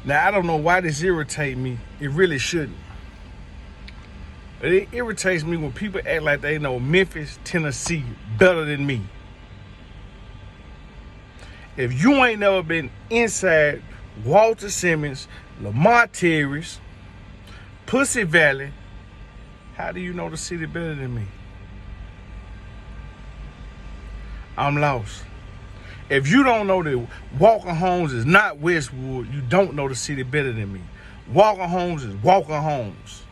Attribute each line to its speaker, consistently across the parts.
Speaker 1: Now, I don't know why this irritates me. It really shouldn't. It irritates me when people act like they know Memphis, Tennessee better than me. If you ain't never been inside Walter Simmons, Lamar Terrace, Pussy Valley, how do you know the city better than me? I'm lost. If you don't know that Walker Homes is not Westwood, you don't know the city better than me. Walker Homes is Walker Homes.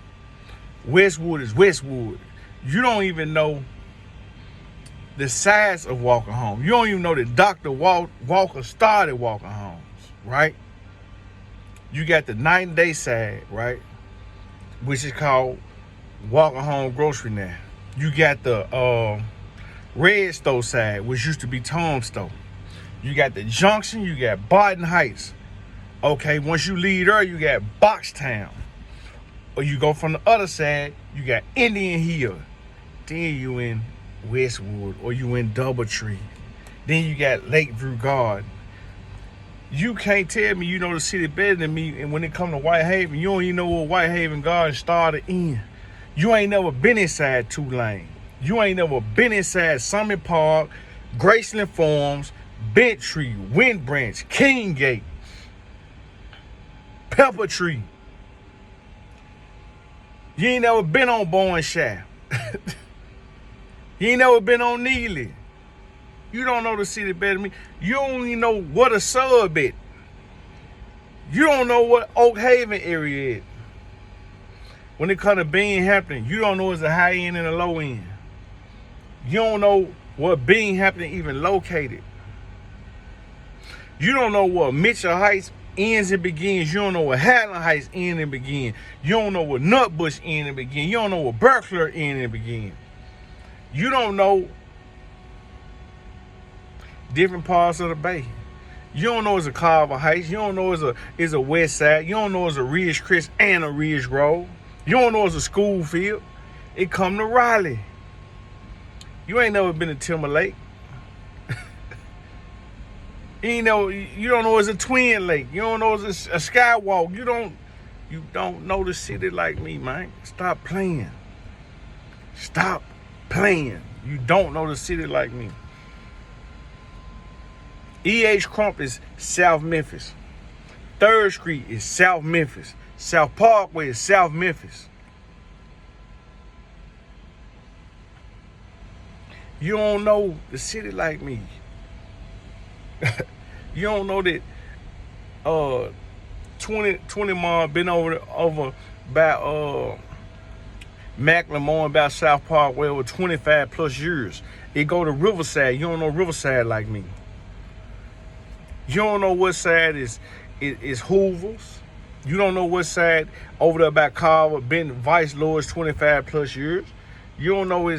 Speaker 1: Westwood is Westwood. You don't even know the size of Walker Homes. You don't even know that Dr. Walker started Walker Homes, right? You got the night and day side, right? Which is called Walker Home Grocery now. You got the Red Store side, which used to be Tom's Store. You got the Junction, you got Barton Heights. Okay, once you leave there, you got Boxtown. Or you go from the other side, you got Indian Hill. Then you in Westwood, or you in Doubletree. Then you got Lakeview Garden. You can't tell me you know the city better than me, and when it come to Whitehaven, you don't even know what Whitehaven Garden started in. You ain't never been inside Tulane. You ain't never been inside Summit Park, Graceland Farms, Bentry, Winbranch, Kinggate, Pepper Tree. You ain't never been on Bowen Shaft. You ain't never been on Neely. You don't know the city better than me. You don't even know what a sub is. You don't know what Oak Haven area is. When it comes to Binghamton, you don't know it's a high end and a low end. You don't know what Binghamton even located. You don't know what Mitchell Heights ends and begins. You don't know what Highland Heights ends and begins. You don't know what Nutbush ends and begins. You don't know what Berkeley ends and begins. You don't know different parts of the bay. You don't know it's a Carver Heights. You don't know it's a West Side. You don't know it's a Ridge Crest and a Ridge Road. You don't know it's a Schoolfield. It come to Raleigh. You ain't never been to Timberlake. You don't know it's a Twin Lake. You don't know it's a Skywalk. You don't know the city like me, man. Stop playing. Stop playing. You don't know the city like me. E.H. Crump is South Memphis. 3rd Street is South Memphis. South Parkway is South Memphis. You don't know the city like me. You don't know that 20 mile been over by Macklemore about South Parkway over 25 plus years. It go to Riverside. You don't know Riverside like me. You don't know what side is Hoover's. You don't know what side over there by Carver been Vice Lords 25 plus years. You don't know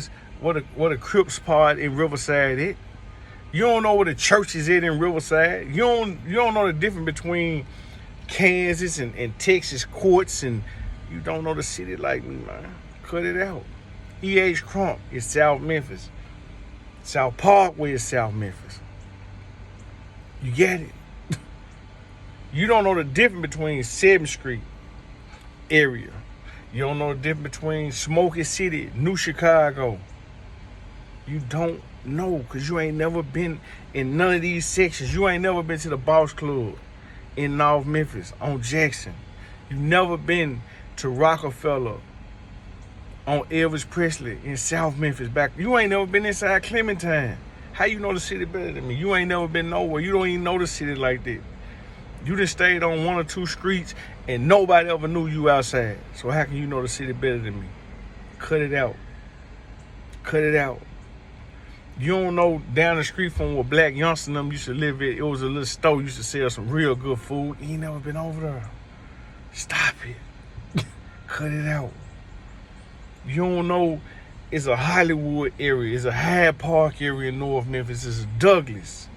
Speaker 1: what a Crips part in Riverside is. You don't know what the church is in Riverside. You don't know the difference between Kansas and Texas courts, and you don't know the city like me, man. Cut it out. E.H. Crump is South Memphis. South Parkway is South Memphis. You get it? You don't know the difference between 7th Street area. You don't know the difference between Smoky City, New Chicago. You don't know because you ain't never been in none of these sections. You ain't never been to the Boss Club in North Memphis on Jackson. You've never been to Rockefeller on Elvis Presley in South Memphis. You ain't never been inside Clementine. How you know the city better than me? You ain't never been nowhere. You don't even know the city like that. You just stayed on 1 or 2 streets and nobody ever knew you outside. So how can you know the city better than me? Cut it out. Cut it out. You don't know down the street from where Black Youngster them used to live at. It was a little store used to sell some real good food. You ain't never been over there. Stop it. Cut it out. You don't know it's a Hollywood area. It's a Hyde Park area in North Memphis. It's a Douglas.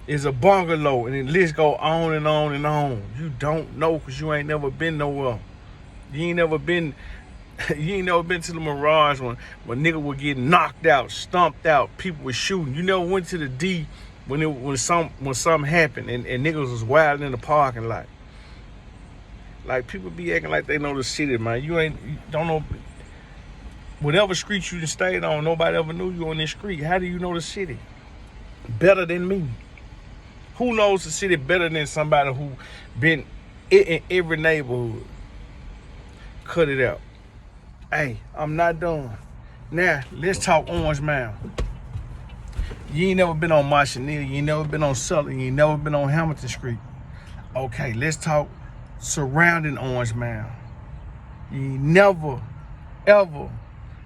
Speaker 1: It's a Bungalow. And the list go on and on and on. You don't know because you ain't never been nowhere. You ain't never been to the Mirage when niggas were getting knocked out, stomped out, people were shooting. You never went to the D when something happened and niggas was wild in the parking lot. Like, people be acting like they know the city, man. You don't know. Whatever street you done stayed on, nobody ever knew you on this street. How do you know the city better than me? Who knows the city better than somebody who been in every neighborhood? Cut it out. Hey, I'm not done. Now, let's talk Orange Mound. You ain't never been on Neely, you ain't never been on Sullivan, you ain't never been on Hamilton Street. Okay, let's talk surrounding Orange Mound. You ain't never, ever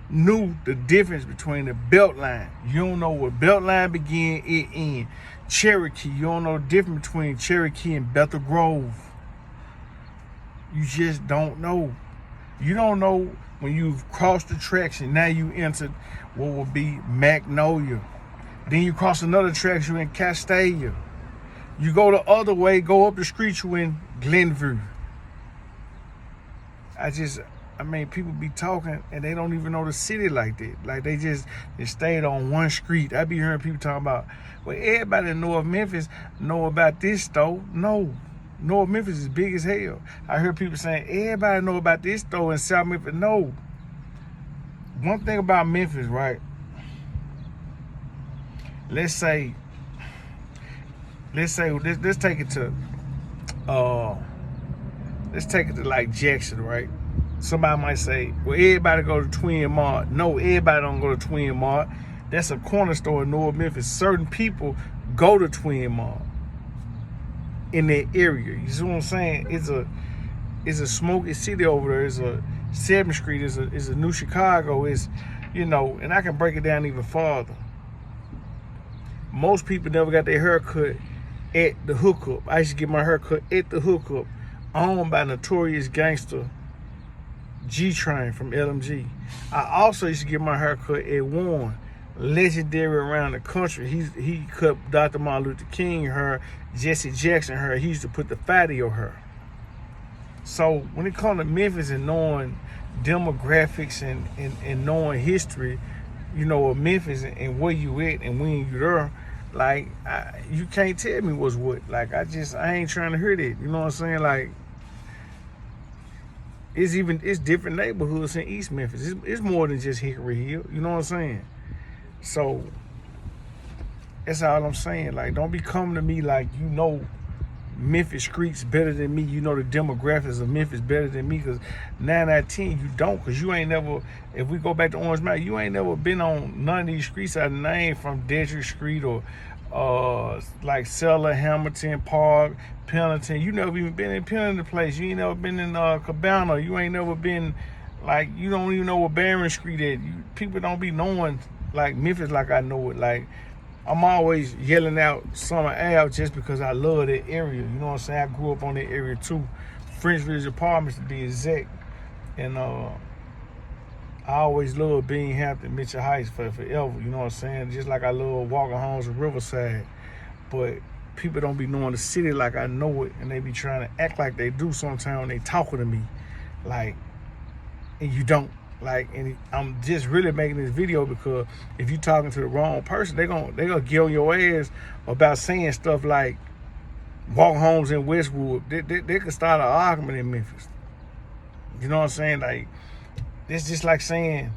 Speaker 1: knew the difference between the belt line. You don't know what belt line begin, it end. Cherokee, you don't know the difference between Cherokee and Bethel Grove. You just don't know. You don't know when you've crossed the tracks and now you entered what will be Magnolia. Then you cross another track, you in Castalia. You go the other way, go up the street, you in Glenview. I mean, people be talking and they don't even know the city like that. Like, they stayed on one street. I be hearing people talking about, well, everybody in North Memphis know about this store. No, North Memphis is big as hell. I heard people saying, everybody know about this store in South Memphis. No. One thing about Memphis, right? Let's take it to like Jackson, right? Somebody might say, well, everybody go to Twin Mart. No, everybody don't go to Twin Mart. That's a corner store in North Memphis. Certain people go to Twin Mart in that area. You see what I'm saying? It's a smoky city over there. It's a 7th Street. It's a New Chicago. It's, and I can break it down even farther. Most people never got their haircut at the hookup. I used to get my haircut at the hookup, owned by notorious gangster G-Train from LMG. I also used to get my haircut at Warren, legendary around the country. He cut Dr. Martin Luther King hair, Jesse Jackson hair. He used to put the fatty on her. So when it comes to Memphis and knowing demographics and knowing history, of Memphis and where you at and when you there, like, you can't tell me what's what. Like, I ain't trying to hear that. You know what I'm saying? Like, it's different neighborhoods in East Memphis. It's more than just Hickory Hill. You know what I'm saying? So that's all I'm saying. Like, don't be coming to me like you know Memphis streets better than me. You know the demographics of Memphis better than me, because 9 out of 10 you don't, because you ain't never, if we go back to Orange Mountain, you ain't never been on none of these streets I named, from Dedrick Street or like Seller, Hamilton, Park, Pendleton. You never even been in Pendleton place. You ain't never been in Cabana. You ain't never been, like, you don't even know where Barron Street is. People don't be knowing like Memphis like I know it. Like, I'm always yelling out Summer Ave just because I love that area. You know what I'm saying? I grew up on that area too. French Village Apartments to be exact. And I always love Binghampton, Mitchell Heights forever. You know what I'm saying? Just like I love Walker Homes and Riverside. But people don't be knowing the city like I know it, and they be trying to act like they do sometimes when they talking to me. Like, and you don't. Like, and I'm just really making this video because if you talking to the wrong person, they gonna get on your ass about saying stuff like Walk Homes in Westwood. They could start an argument in Memphis. You know what I'm saying? Like, it's just like saying,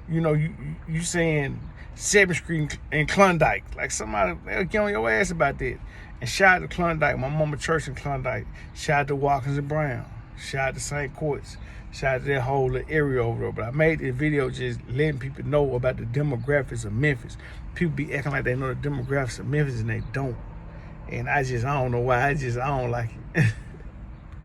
Speaker 1: you saying 7th Street in Klondike. Like, somebody, they'll get on your ass about that. And shout out to Klondike, my mama church in Klondike. Shout out to Watkins and Brown. Shout out to St. Courts. Shout out to that whole little area over there. But I made this video just letting people know about the demographics of Memphis. People be acting like they know the demographics of Memphis and they don't. And I don't know why. I don't like it.